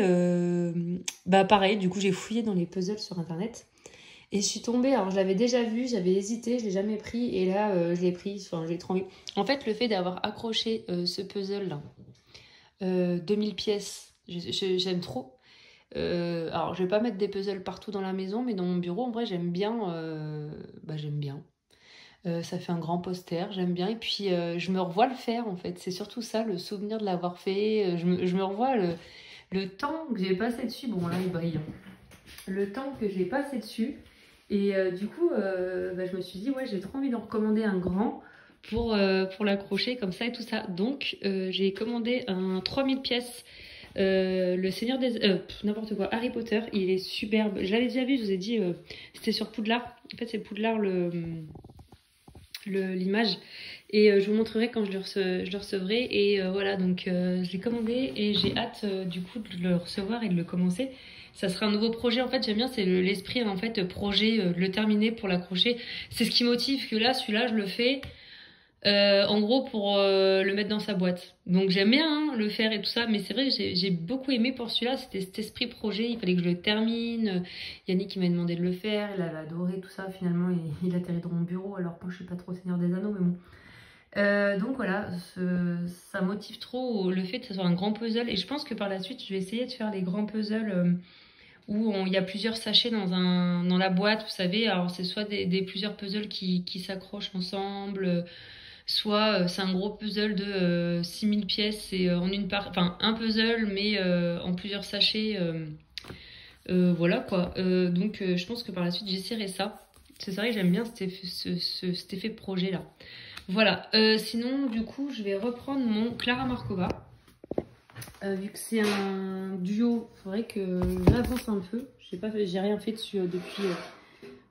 bah, pareil, du coup, j'ai fouillé dans les puzzles sur Internet. Et je suis tombée... Alors, je l'avais déjà vu, j'avais hésité, je l'ai jamais pris. Et là, je l'ai pris. Enfin, j'ai trop envie. En fait, le fait d'avoir accroché ce puzzle-là, 2000 pièces, j'aime trop. Alors, je vais pas mettre des puzzles partout dans la maison, mais dans mon bureau, en vrai, j'aime bien. Bah, j'aime bien. Ça fait un grand poster, j'aime bien. Et puis, je me revois le faire, en fait. C'est surtout ça, le souvenir de l'avoir fait. Je me revois le temps que j'ai passé dessus. Bon, là, il brille. Le temps que j'ai passé dessus. Et du coup, bah, je me suis dit, ouais, j'ai trop envie d'en recommander un grand pour l'accrocher comme ça et tout ça. Donc, j'ai commandé un 3000 pièces. Le Seigneur des... n'importe quoi, Harry Potter, il est superbe. Je l'avais déjà vu, je vous ai dit, c'était sur Poudlard. En fait, c'est Poudlard l'image. Et je vous montrerai quand je le recevrai. Et voilà, donc je l'ai commandé et j'ai hâte du coup de le recevoir et de le commencer. Ça sera un nouveau projet, en fait, j'aime bien, c'est l'esprit, en fait, projet, de le terminer pour l'accrocher. C'est ce qui motive que là, celui-là, je le fais... en gros pour le mettre dans sa boîte. Donc j'aime bien hein, le faire et tout ça, mais c'est vrai que j'ai beaucoup aimé pour celui-là, c'était cet esprit projet, il fallait que je le termine. Yannick il m'a demandé de le faire, il avait adoré tout ça, finalement il atterrit dans mon bureau, alors moi je suis pas trop Seigneur des Anneaux, mais bon. Donc voilà, ça motive trop le fait que ce soit un grand puzzle, et je pense que par la suite je vais essayer de faire les grands puzzles où il y a plusieurs sachets dans la boîte, vous savez, alors c'est soit des plusieurs puzzles qui s'accrochent ensemble, soit c'est un gros puzzle de 6000 pièces et en une part, enfin un puzzle mais en plusieurs sachets, voilà quoi. Donc je pense que par la suite j'essaierai ça. C'est vrai que j'aime bien cet effet projet là. Voilà, sinon du coup je vais reprendre mon Clara Markova. Vu que c'est un duo, il faudrait que j'avance un peu. Je sais pas, j'ai rien fait dessus depuis.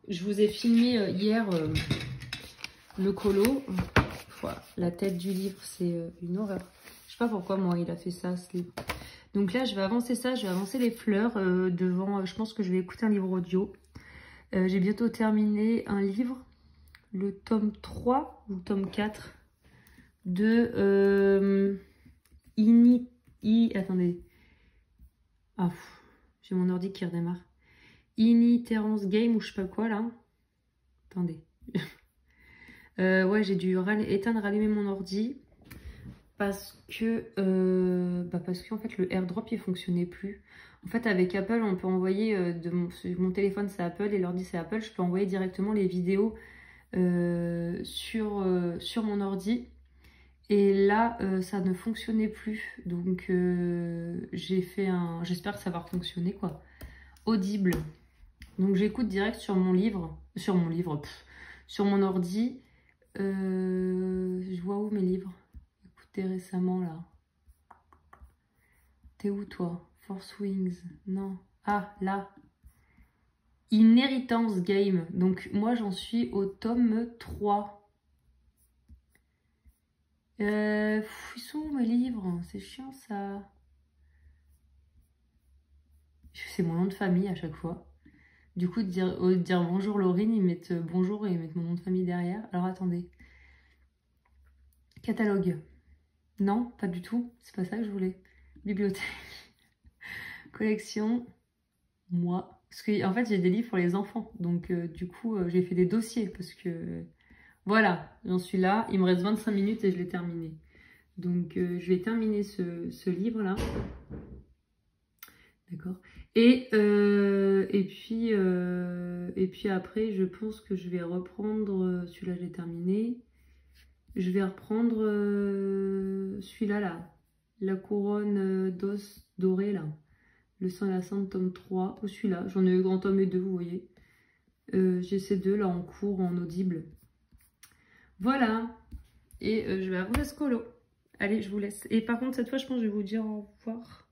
Je vous ai filmé hier le colo. Voilà, la tête du livre, c'est une horreur. Je sais pas pourquoi moi il a fait ça, ce livre. Donc là, je vais avancer ça, je vais avancer les fleurs devant. Je pense que je vais écouter un livre audio. J'ai bientôt terminé un livre, le tome 3 ou tome 4 de attendez. Ah, j'ai mon ordi qui redémarre. Initerance Game ou je sais pas quoi là. Attendez. Ouais, j'ai dû éteindre, rallumer mon ordi parce que en fait le AirDrop il fonctionnait plus. En fait avec Apple on peut envoyer mon téléphone c'est Apple et l'ordi c'est Apple, je peux envoyer directement les vidéos sur mon ordi. Et là, ça ne fonctionnait plus. Donc, j'ai fait un... J'espère que ça va fonctionner, quoi. Audible. Donc, j'écoute direct sur mon livre. Sur mon ordi. Je vois où mes livres? Écoutez, récemment, là. T'es où, toi? Force Wings? Non. Ah, là. Inheritance Game. Donc, moi, j'en suis au tome 3. Ils sont où mes livres? C'est chiant, ça. C'est mon nom de famille à chaque fois. Du coup, au lieu de dire bonjour Laurine, ils mettent bonjour et ils mettent mon nom de famille derrière. Alors, attendez. Catalogue. Non, pas du tout. C'est pas ça que je voulais. Bibliothèque. Collection. Moi. Parce que, en fait, j'ai des livres pour les enfants. Donc, du coup, j'ai fait des dossiers. Parce que, voilà, j'en suis là. Il me reste 25 minutes et je l'ai terminé. Donc, je vais terminer ce livre-là. D'accord. Et puis après, je pense que je vais reprendre... Celui-là, je l'ai terminé. Je vais reprendre celui-là, là. La couronne d'os doré, là. Le sang et la cendre, tome 3. Ou celui-là. J'en ai eu en tome 2, vous voyez. J'ai ces deux, là, en cours, en audible. Voilà. Et je vais à vous Scolo. Allez, je vous laisse. Et par contre, cette fois, je pense que je vais vous dire au revoir.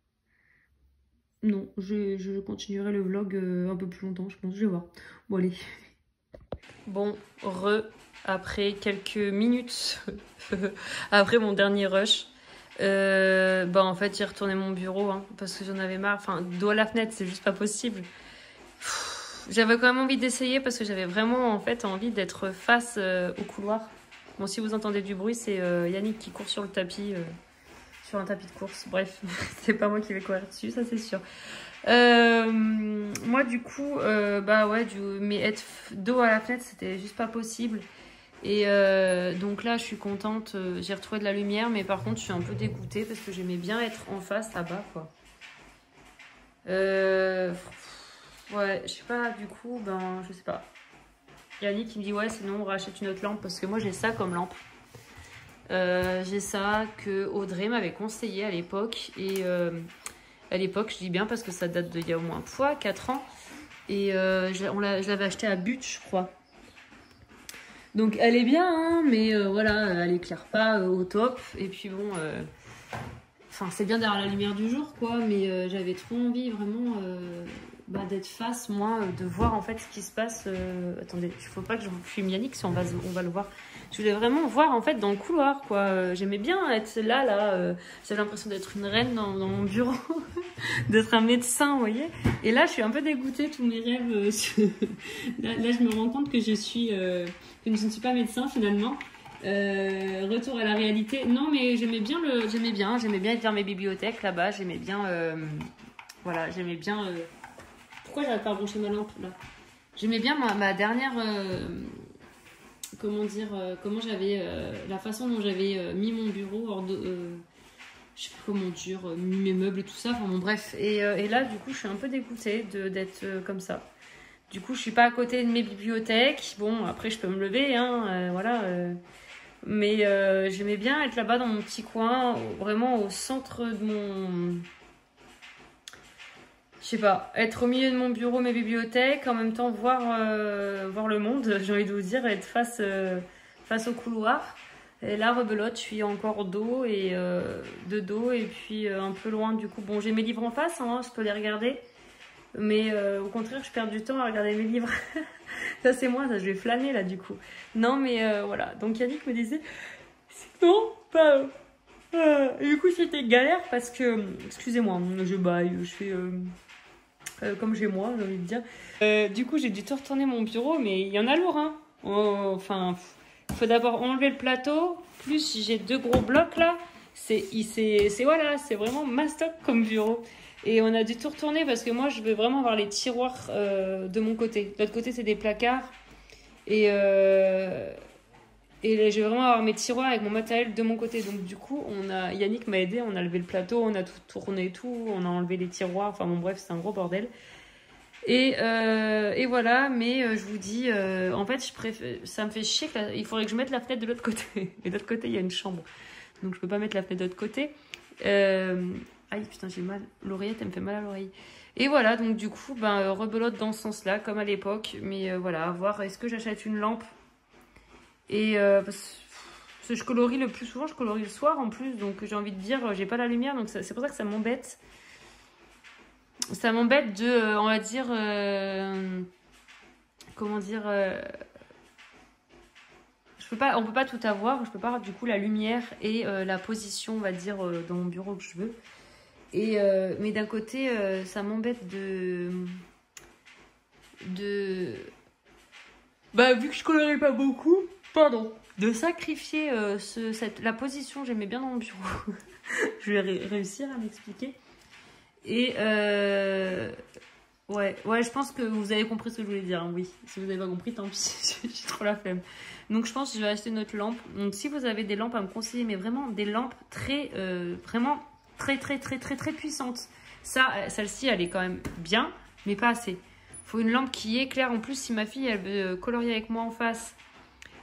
Non, je continuerai le vlog un peu plus longtemps, je pense. Je vais voir. Bon, allez. Bon, après quelques minutes, après mon dernier rush, en fait, j'ai retourné mon bureau hein, parce que j'en avais marre. Enfin, dos à la fenêtre, c'est juste pas possible. J'avais quand même envie d'essayer parce que j'avais vraiment en fait envie d'être face au couloir. Bon, si vous entendez du bruit, c'est Yannick qui court sur le tapis. Sur un tapis de course, bref, c'est pas moi qui vais courir dessus, ça c'est sûr. Moi du coup, mais être dos à la fenêtre, c'était juste pas possible. Et donc là, je suis contente, j'ai retrouvé de la lumière, mais par contre, je suis un peu dégoûtée parce que j'aimais bien être en face là-bas, quoi. Ouais, je sais pas, du coup, je sais pas. Yannick qui me dit, ouais, sinon on rachète une autre lampe parce que moi j'ai ça comme lampe. J'ai ça que Audrey m'avait conseillé à l'époque. Et à l'époque, je dis bien parce que ça date d'il y a au moins 4 ans. Et je l'avais acheté à But, je crois. Donc elle est bien, hein, mais voilà, elle éclaire pas au top. Et puis bon, c'est bien derrière la lumière du jour, quoi. Mais j'avais trop envie vraiment d'être face, moi, de voir en fait ce qui se passe. Attendez, il faut pas que je filme Yannick, si on va le voir. Je voulais vraiment voir en fait dans le couloir, quoi. J'aimais bien être là. J'avais l'impression d'être une reine dans mon bureau, d'être un médecin, vous voyez. Et là, je suis un peu dégoûtée, tous mes rêves. Là, je me rends compte que je ne suis pas médecin finalement. Retour à la réalité. Non, mais j'aimais bien être vers mes bibliothèques là-bas. J'aimais bien, voilà, j'aimais bien. Pourquoi j'avais pas branché ma lampe là? J'aimais bien ma dernière. Comment dire, la façon dont j'avais mis mon bureau je sais pas comment dire, mis mes meubles et tout ça, enfin bon bref, et là du coup je suis un peu dégoûtée d'être comme ça. Du coup je suis pas à côté de mes bibliothèques, bon après je peux me lever, hein, voilà, mais j'aimais bien être là-bas dans mon petit coin, vraiment au centre de mon... Je sais pas, être au milieu de mon bureau, mes bibliothèques, en même temps voir le monde, j'ai envie de vous dire, être face au couloir. Et là, rebelote, je suis encore de dos et puis un peu loin du coup. Bon, j'ai mes livres en face, hein, je peux les regarder. Mais au contraire, je perds du temps à regarder mes livres. Ça, c'est moi, ça, je vais flâner là du coup. Non, mais voilà. Donc Yannick me disait, sinon, pas... du coup, c'était galère parce que, excusez-moi, je baille, je fais... comme chez moi, j'ai envie de dire. Du coup, j'ai dû tout retourner mon bureau, mais il y en a lourd, hein. Enfin, il faut d'abord enlever le plateau. Plus, j'ai 2 gros blocs là. Voilà, c'est vraiment mastoc comme bureau. Et on a dû tout retourner parce que moi, je veux vraiment avoir les tiroirs de mon côté. De l'autre côté, c'est des placards. Et je vais vraiment avoir mes tiroirs avec mon matériel de mon côté. Donc du coup, Yannick m'a aidé, on a levé le plateau, on a tout tourné et tout, on a enlevé les tiroirs. Enfin bon bref, c'est un gros bordel. Et voilà, mais je vous dis, en fait, ça me fait chier. Il faudrait que je mette la fenêtre de l'autre côté. Et de l'autre côté, il y a une chambre. Donc je peux pas mettre la fenêtre de l'autre côté. Aïe putain, j'ai mal. L'oreillette, elle me fait mal à l'oreille. Et voilà, donc du coup, rebelote dans ce sens-là, comme à l'époque. Mais voilà, à voir, est-ce que j'achète une lampe Et parce que je colorie le plus souvent, je colorie le soir en plus. Donc j'ai envie de dire, j'ai pas la lumière. Donc c'est pour ça que ça m'embête. Ça m'embête de, on va dire... comment dire... on peut pas tout avoir. Je peux pas avoir du coup la lumière et la position, on va dire, dans mon bureau que je veux. Et, mais d'un côté, ça m'embête bah, vu que je colorie pas beaucoup, pardon, de sacrifier la position que j'aimais bien dans mon bureau. Je vais réussir à m'expliquer. Et ouais, je pense que vous avez compris ce que je voulais dire, hein, oui. Si vous n'avez pas compris, tant pis, j'ai trop la flemme. Donc je pense que je vais acheter une autre lampe. Donc si vous avez des lampes à me conseiller, mais vraiment des lampes vraiment très puissantes. Celle-ci, elle est quand même bien, mais pas assez. Faut une lampe qui éclaire. En plus, si ma fille, elle veut colorier avec moi en face,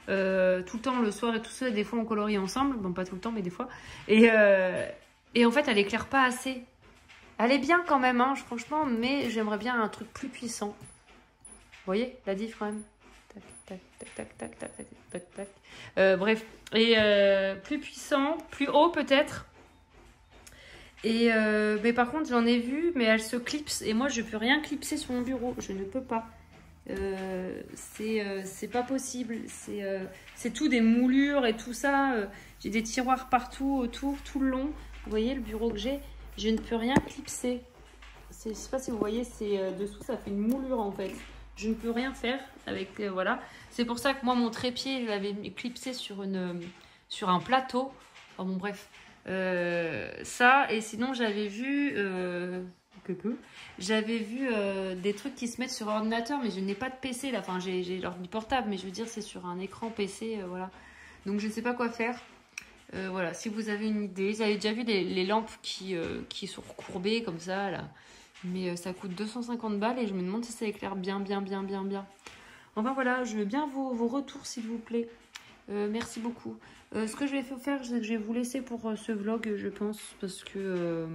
tout le temps, le soir et tout ça, des fois on colorie ensemble. Bon, pas tout le temps, mais des fois. Et en fait, elle éclaire pas assez. Elle est bien quand même, hein, franchement, mais j'aimerais bien un truc plus puissant. Vous voyez la diff quand même. Tac, tac, tac, tac, tac, tac, tac, tac. Bref, et plus puissant, plus haut peut-être. Et mais par contre, j'en ai vu, mais elle se clipse. Et moi, je peux rien clipser sur mon bureau. Je ne peux pas. C'est pas possible. C'est tout des moulures et tout ça. J'ai des tiroirs partout, autour, tout le long. Vous voyez le bureau que j'ai? Je ne peux rien clipser. Je sais pas si vous voyez, c'est dessous, ça fait une moulure en fait. Je ne peux rien faire avec, voilà. C'est pour ça que moi, mon trépied, je l'avais clipsé sur un plateau. Enfin bon, bref. Ça, et sinon, j'avais vu... J'avais vu des trucs qui se mettent sur ordinateur, mais je n'ai pas de PC là. Enfin, j'ai l'ordi portable, mais je veux dire, c'est sur un écran PC, voilà. Donc, je ne sais pas quoi faire. Voilà, si vous avez une idée. J'avais déjà vu les lampes qui sont recourbées comme ça, là. Mais ça coûte 250 balles et je me demande si ça éclaire bien. Enfin, voilà, je veux bien vos retours, s'il vous plaît. Merci beaucoup. Ce que je vais faire, c'est que je vais vous laisser pour ce vlog, je pense, parce que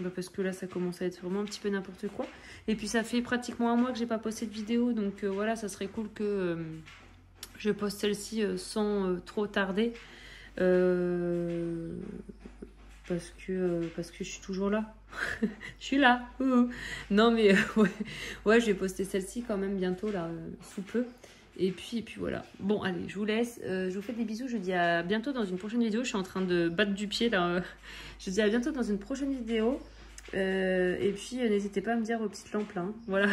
là, ça commence à être vraiment un petit peu n'importe quoi. Et puis, ça fait pratiquement un mois que j'ai pas posté de vidéo, donc voilà, ça serait cool que je poste celle-ci sans trop tarder. Parce que je suis toujours là. Je suis là. Non, mais ouais, je vais poster celle-ci quand même bientôt, là, sous peu. Et puis voilà. Bon, allez, je vous laisse. Je vous fais des bisous. Je vous dis à bientôt dans une prochaine vidéo. Je suis en train de battre du pied, là. Je vous dis à bientôt dans une prochaine vidéo. Et puis, n'hésitez pas à me dire vos petites lampes, là. Hein. Voilà.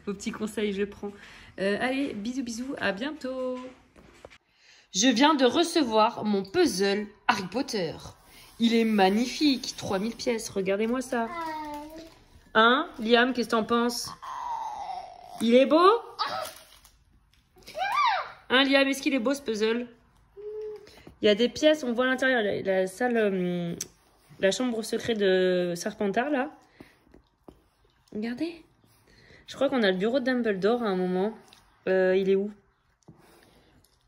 Vos petits conseils, je prends. Allez, bisous. À bientôt. Je viens de recevoir mon puzzle Harry Potter. Il est magnifique. 3000 pièces. Regardez-moi ça. Hein, Liam, qu'est-ce que t'en penses? Il est beau? Hein, Liam, est-ce qu'il est beau ce puzzle? Il y a des pièces, on voit à l'intérieur la salle, la chambre secrète de Serpentard, là. Regardez. Je crois qu'on a le bureau de Dumbledore à un moment. Il est où?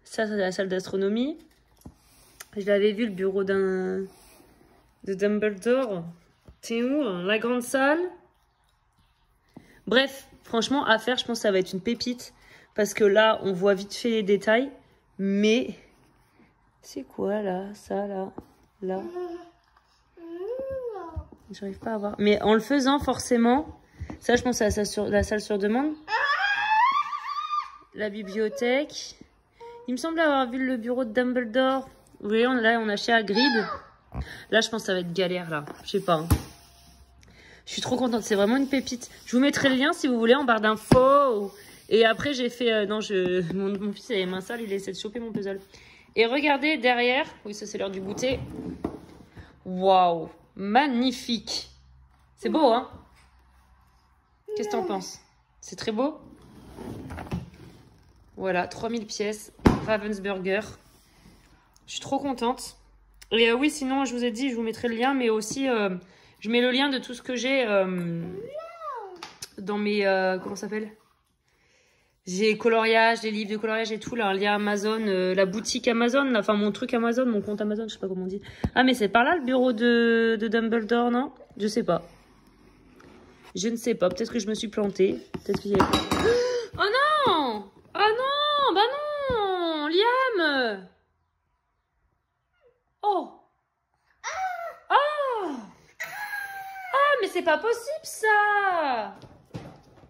Ça, c'est la salle d'astronomie. Je l'avais vu, le bureau de Dumbledore. C'est où? La grande salle. Bref, franchement, à faire, je pense que ça va être une pépite. Parce que là, on voit vite fait les détails. Mais c'est quoi là? Ça, là. J'arrive pas à voir. Mais en le faisant, forcément, ça, je pense à la salle sur demande. La bibliothèque. Il me semble avoir vu le bureau de Dumbledore. Vous voyez, là, on a chez Hagrid. Là, je pense que ça va être galère, là. Je sais pas. Hein. Je suis trop contente. C'est vraiment une pépite. Je vous mettrai le lien, si vous voulez, en barre d'infos. Et après, j'ai fait... non, mon fils a les mains sales. Il essaie de choper mon puzzle. Et regardez, derrière... Oui, ça, c'est l'heure du goûter. Waouh. Magnifique. C'est beau, hein? Qu'est-ce que t'en penses? C'est très beau? Voilà, 3000 pièces. Ravensburger. Je suis trop contente. Et oui, sinon, je vous ai dit, je vous mettrai le lien, mais aussi, je mets le lien de tout ce que j'ai dans mes... comment ça s'appelle? J'ai coloriage, les livres de coloriage et tout, là, un lien Amazon, la boutique Amazon, là, enfin mon truc Amazon, mon compte Amazon, je sais pas comment on dit. Ah, mais c'est par là le bureau de Dumbledore, non? Je sais pas. Je ne sais pas, peut-être que je me suis plantée. Peut-être qu'il y a... Oh non! Oh non! Bah non! Liam! Oh! Oh! Ah, mais c'est pas possible ça!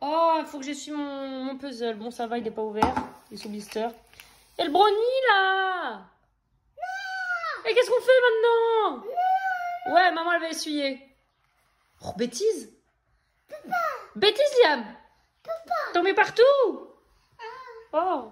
Oh, il faut que j'essuie mon puzzle. Bon, ça va, il n'est pas ouvert. Il est sous blister. Et le brownie là! Non! Et qu'est-ce qu'on fait maintenant? Non! Ouais, maman elle va essuyer. Oh, bêtise! Papa! Bêtise, Liam! Papa! T'en mets partout! Oh!